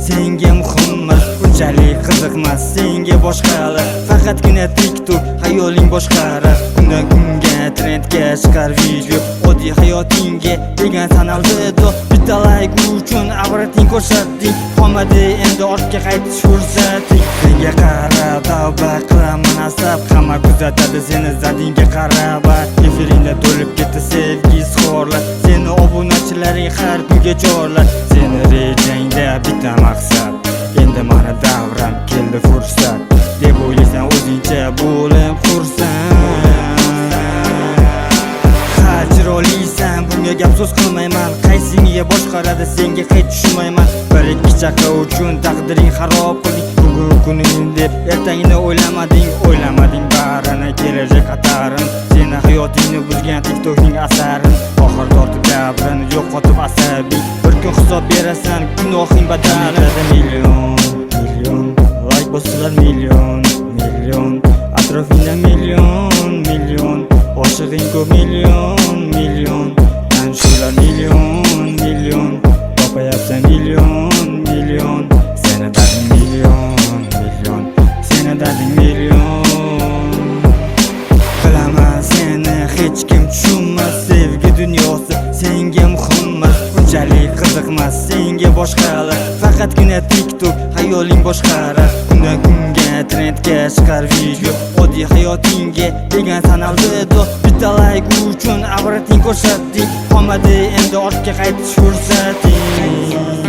senga muhimmas, unchalik qiziqmas senga boshqalar. Faqatgina TikTok hayoling boshqarar. Kundan kunga trendga chiqar video, oddiy hayotingga degan sanaldi do. Bitta like uchun avrating ko'rsatding, qolmadi endi ortga qaytish fursating. Senga qarab tavba qilaman asab, hamma kuzatadi seni zadingga qarab. Efiringda to'lib ketdi sevgi izhorlar, seni obunachilaring har kunga chorlar. Seni rejangda bitta maqsad, endi mana davram keldi fursat deb o'ylaysan, o'zingcha bo'lib xursand. Ha chiroylisan, bunga gap so'z qilmayman, qaysinga boshqaradi senga hech tushunmayman. Bir ikki chaqa uchun taqdiring xarob qilding, bugun kuning deb ertangni o'ylamading barini kelajak xatarin. Seni hayotingni buzgan TikTokning asarin, oxir tortib jabrin yo'qotib asabiy. Bir kun hisob berasan gunohing badalini. Million like bossalar, million atrofingda million oshig'ing ko'p, million tanishular, million topayapsan, million seni darding million seni darding million. Bilaman seni hech kim tushunmas, sevgi dunyosi senga muhimmas, unchalik qiziqmas senga boshqalar. Faqatgina TikTok hayoling boshqarar. Kundan kunga trendga chiqar video, oddiy hayotingga degan sanaldi do. Bitta like uchun avrating ko'rsatding, qolmadi endi ortga qaytish fursating.